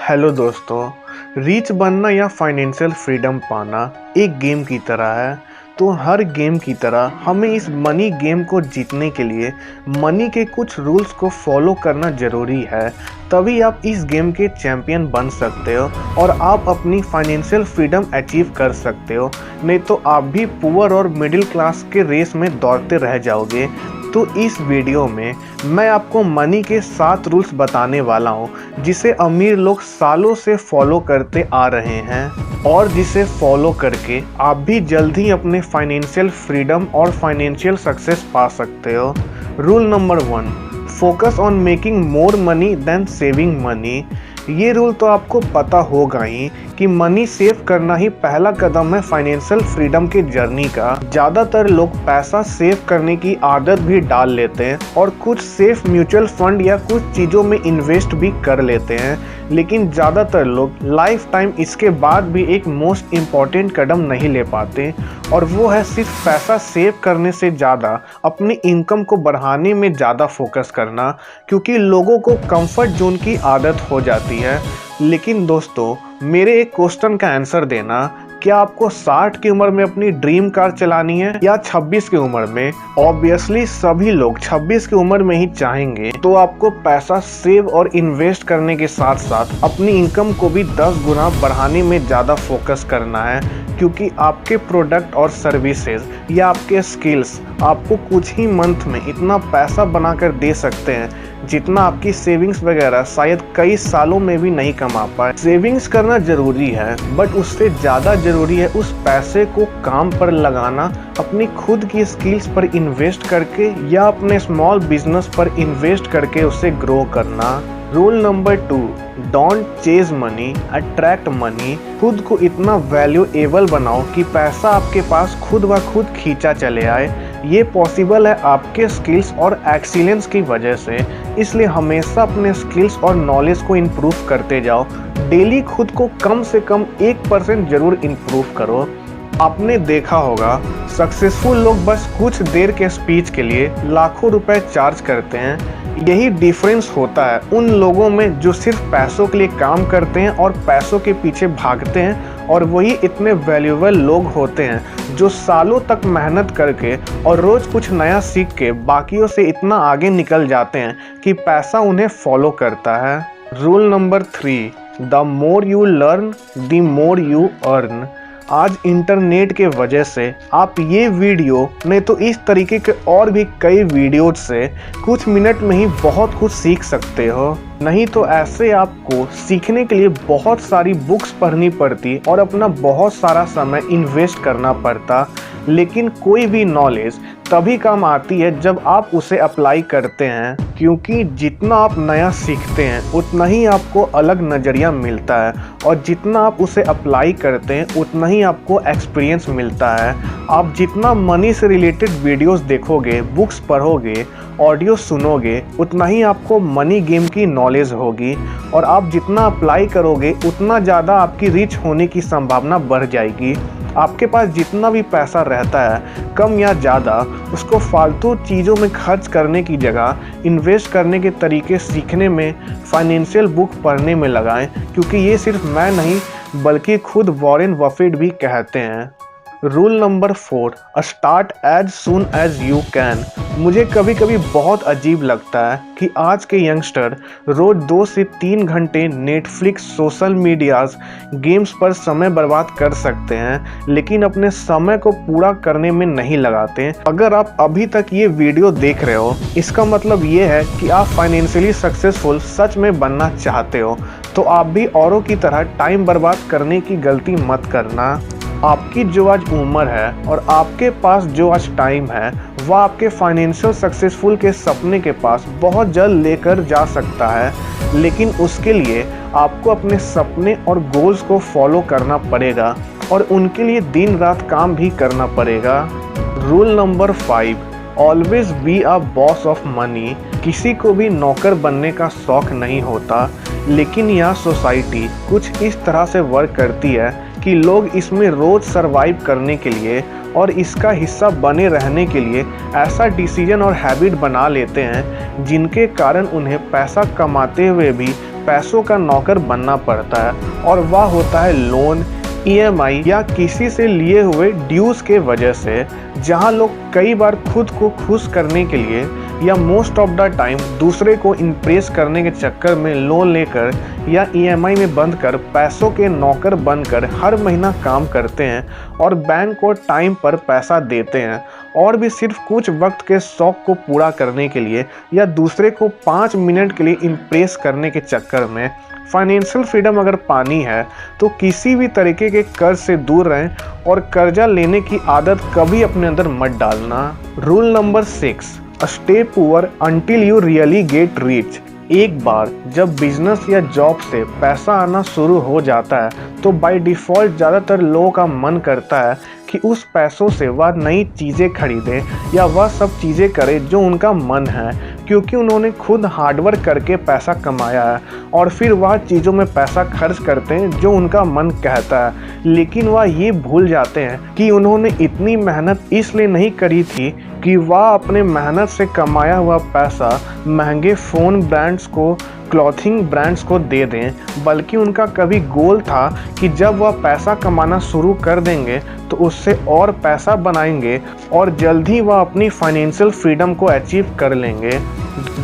Hello दोस्तों। Rich बनना या फाइनेंशियल फ्रीडम पाना एक गेम की तरह है। तो हर गेम की तरह हमें इस मनी गेम को जीतने के लिए मनी के कुछ रूल्स को फॉलो करना ज़रूरी है। तभी आप इस गेम के चैंपियन बन सकते हो और आप अपनी फाइनेंशियल फ्रीडम अचीव कर सकते हो। नहीं तो आप भी पुअर और मिडिल क्लास के रेस में दौड़ते रह जाओगे। तो इस वीडियो में मैं आपको मनी के 7 रूल्स बताने वाला हूँ जिसे अमीर लोग सालों से फॉलो करते आ रहे हैं और जिसे फॉलो करके आप भी जल्द ही अपने फाइनेंशियल फ्रीडम और फाइनेंशियल सक्सेस पा सकते हो। Rule number 1, focus on making more money than saving money. ये रूल तो आपको पता होगा ही कि मनी सेव करना ही पहला कदम है फाइनेंशियल फ्रीडम के जर्नी का। ज़्यादातर लोग पैसा सेव करने की आदत भी डाल लेते हैं और कुछ सेफ म्यूचुअल फंड या कुछ चीज़ों में इन्वेस्ट भी कर लेते हैं, लेकिन ज़्यादातर लोग लाइफ टाइम इसके बाद भी एक मोस्ट इम्पॉर्टेंट कदम नहीं ले पाते और वो है सिर्फ पैसा सेव करने से ज़्यादा अपनी इनकम को बढ़ाने में ज़्यादा फोकस करना, क्योंकि लोगों को कंफर्ट जोन की आदत हो जाती है। लेकिन दोस्तों, मेरे एक क्वेश्चन का आंसर देना, क्या आपको 60 की उम्र में अपनी ड्रीम कार चलानी है या 26 की उम्र में? ऑब्वियसली सभी लोग 26 की उम्र में ही चाहेंगे। तो आपको पैसा सेव और इन्वेस्ट करने के साथ साथ अपनी इनकम को भी 10 गुना बढ़ाने में ज़्यादा फोकस करना है, क्योंकि आपके प्रोडक्ट और सर्विसेज या आपके स्किल्स आपको कुछ ही मंथ में इतना पैसा बनाकर दे सकते हैं जितना आपकी सेविंग्स वगैरह शायद कई सालों में भी नहीं कमा पाए। सेविंग्स करना जरूरी है, बट उससे ज़्यादा जरूरी है उस पैसे को काम पर लगाना, अपनी खुद की स्किल्स पर इन्वेस्ट करके या अपने स्मॉल बिजनेस पर इन्वेस्ट करके उसे ग्रो करना। Rule number 2, don't chase money, attract money. खुद को इतना वैल्यूएबल बनाओ कि पैसा आपके पास खुद ब खुद खींचा चले आए। ये पॉसिबल है आपके स्किल्स और एक्सीलेंस की वजह से, इसलिए हमेशा अपने स्किल्स और नॉलेज को इम्प्रूव करते जाओ। डेली खुद को कम से कम 1% जरूर इम्प्रूव करो। आपने देखा होगा सक्सेसफुल लोग बस कुछ देर के स्पीच के लिए लाखों रुपए चार्ज करते हैं। यही डिफरेंस होता है उन लोगों में जो सिर्फ पैसों के लिए काम करते हैं और पैसों के पीछे भागते हैं, और वही इतने वैल्यूएबल लोग होते हैं जो सालों तक मेहनत करके और रोज़ कुछ नया सीख के बाकियों से इतना आगे निकल जाते हैं कि पैसा उन्हें फॉलो करता है। Rule number 3, the more you learn the more you earn. आज इंटरनेट के वजह से आप ये वीडियो नहीं तो इस तरीके के और भी कई वीडियोज से कुछ मिनट में ही बहुत कुछ सीख सकते हो। नहीं तो ऐसे आपको सीखने के लिए बहुत सारी बुक्स पढ़नी पड़ती और अपना बहुत सारा समय इन्वेस्ट करना पड़ता। लेकिन कोई भी नॉलेज तभी काम आती है जब आप उसे अप्लाई करते हैं, क्योंकि जितना आप नया सीखते हैं उतना ही आपको अलग नज़रिया मिलता है और जितना आप उसे अप्लाई करते हैं उतना ही आपको एक्सपीरियंस मिलता है। आप जितना मनी से रिलेटेड वीडियोस देखोगे, बुक्स पढ़ोगे, ऑडियो सुनोगे, उतना ही आपको मनी गेम की नॉलेज होगी और आप जितना अप्लाई करोगे उतना ज़्यादा आपकी रिच होने की संभावना बढ़ जाएगी। आपके पास जितना भी पैसा रहता है, कम या ज़्यादा, उसको फालतू चीज़ों में खर्च करने की जगह इन्वेस्ट करने के तरीके सीखने में, फाइनेंशियल बुक पढ़ने में लगाएं, क्योंकि ये सिर्फ मैं नहीं बल्कि खुद वॉरेन बफेट भी कहते हैं। Rule number 4, start as soon as you can. मुझे कभी कभी बहुत अजीब लगता है कि आज के यंगस्टर रोज 2 से 3 घंटे नेटफ्लिक्स, सोशल मीडियाज, गेम्स पर समय बर्बाद कर सकते हैं, लेकिन अपने समय को पूरा करने में नहीं लगाते। अगर आप अभी तक ये वीडियो देख रहे हो, इसका मतलब ये है कि आप फाइनेंशियली सक्सेसफुल सच में बनना चाहते हो। तो आप भी औरों की तरह टाइम बर्बाद करने की गलती मत करना। आपकी जो आज उम्र है और आपके पास जो आज टाइम है, वह आपके फाइनेंशियल सक्सेसफुल के सपने के पास बहुत जल्द लेकर जा सकता है, लेकिन उसके लिए आपको अपने सपने और गोल्स को फॉलो करना पड़ेगा और उनके लिए दिन रात काम भी करना पड़ेगा। Rule number 5, always be a boss of money. किसी को भी नौकर बनने का शौक नहीं होता, लेकिन यह सोसाइटी कुछ इस तरह से वर्क करती है कि लोग इसमें रोज सरवाइव करने के लिए और इसका हिस्सा बने रहने के लिए ऐसा डिसीजन और हैबिट बना लेते हैं जिनके कारण उन्हें पैसा कमाते हुए भी पैसों का नौकर बनना पड़ता है और वह होता है लोन, ईएमआई या किसी से लिए हुए ड्यूज के वजह से, जहां लोग कई बार खुद को खुश करने के लिए या मोस्ट ऑफ द टाइम दूसरे को इम्प्रेस करने के चक्कर में लोन लेकर या ईएमआई में बंद कर पैसों के नौकर बनकर हर महीना काम करते हैं और बैंक को टाइम पर पैसा देते हैं, और भी सिर्फ कुछ वक्त के शौक को पूरा करने के लिए या दूसरे को 5 मिनट के लिए इम्प्रेस करने के चक्कर में। फाइनेंशियल फ्रीडम अगर पानी है तो किसी भी तरीके के कर्ज से दूर रहें और कर्जा लेने की आदत कभी अपने अंदर मत डालना। Rule number 6, stay poor until you really get rich. एक बार जब बिजनेस या जॉब से पैसा आना शुरू हो जाता है तो बाय डिफ़ॉल्ट ज़्यादातर लोगों का मन करता है कि उस पैसों से वह नई चीज़ें खरीदें या वह सब चीज़ें करें जो उनका मन है, क्योंकि उन्होंने खुद हार्डवर्क करके पैसा कमाया है और फिर वह चीज़ों में पैसा खर्च करते हैं जो उनका मन कहता है। लेकिन वह ये भूल जाते हैं कि उन्होंने इतनी मेहनत इसलिए नहीं करी थी कि वह अपने मेहनत से कमाया हुआ पैसा महंगे फ़ोन ब्रांड्स को, क्लॉथिंग ब्रांड्स को दे दें, बल्कि उनका कभी गोल था कि जब वह पैसा कमाना शुरू कर देंगे तो उससे और पैसा बनाएंगे और जल्द ही वह अपनी फाइनेंशियल फ्रीडम को अचीव कर लेंगे।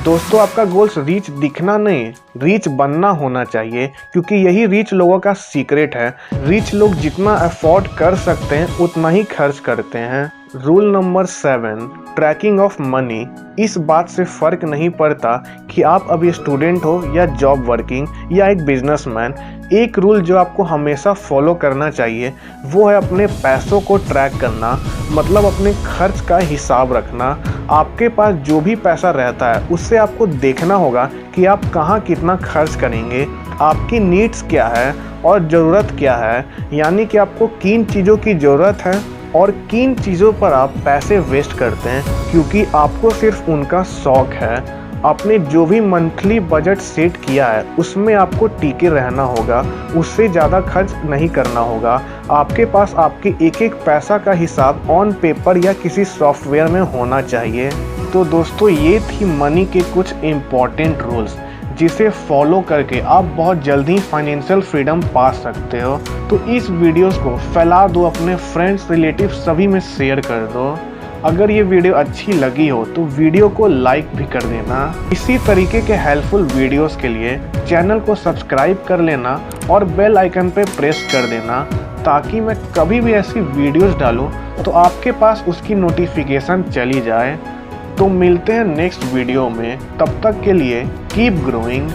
दोस्तों, आपका गोल्स रीच दिखना नहीं, रीच बनना होना चाहिए, क्योंकि यही रीच लोगों का सीक्रेट है। रीच लोग जितना अफोर्ड कर सकते हैं उतना ही खर्च करते हैं। Rule number 7, tracking of money. इस बात से फ़र्क नहीं पड़ता कि आप अभी स्टूडेंट हो या जॉब वर्किंग या एक बिजनेसमैन, एक रूल जो आपको हमेशा फॉलो करना चाहिए वो है अपने पैसों को ट्रैक करना, मतलब अपने खर्च का हिसाब रखना। आपके पास जो भी पैसा रहता है उससे आपको देखना होगा कि आप कहाँ कितना खर्च करेंगे, आपकी नीड्स क्या है और ज़रूरत क्या है, यानी कि आपको किन चीज़ों की ज़रूरत है और किन चीज़ों पर आप पैसे वेस्ट करते हैं क्योंकि आपको सिर्फ उनका शौक है। आपने जो भी मंथली बजट सेट किया है उसमें आपको टिके रहना होगा, उससे ज़्यादा खर्च नहीं करना होगा। आपके पास आपके एक एक पैसा का हिसाब ऑन पेपर या किसी सॉफ्टवेयर में होना चाहिए। तो दोस्तों, ये थी मनी के कुछ इम्पॉर्टेंट रूल्स जिसे फॉलो करके आप बहुत जल्दी फाइनेंशियल फ्रीडम पा सकते हो। तो इस वीडियोस को फैला दो, अपने फ्रेंड्स, रिलेटिव सभी में शेयर कर दो। अगर ये वीडियो अच्छी लगी हो तो वीडियो को लाइक भी कर देना। इसी तरीके के हेल्पफुल वीडियोस के लिए चैनल को सब्सक्राइब कर लेना और बेल आइकन पे प्रेस कर देना, ताकि मैं कभी भी ऐसी वीडियोस डालूं तो आपके पास उसकी नोटिफिकेशन चली जाए। तो मिलते हैं नेक्स्ट वीडियो में, तब तक के लिए कीप ग्रोइंग।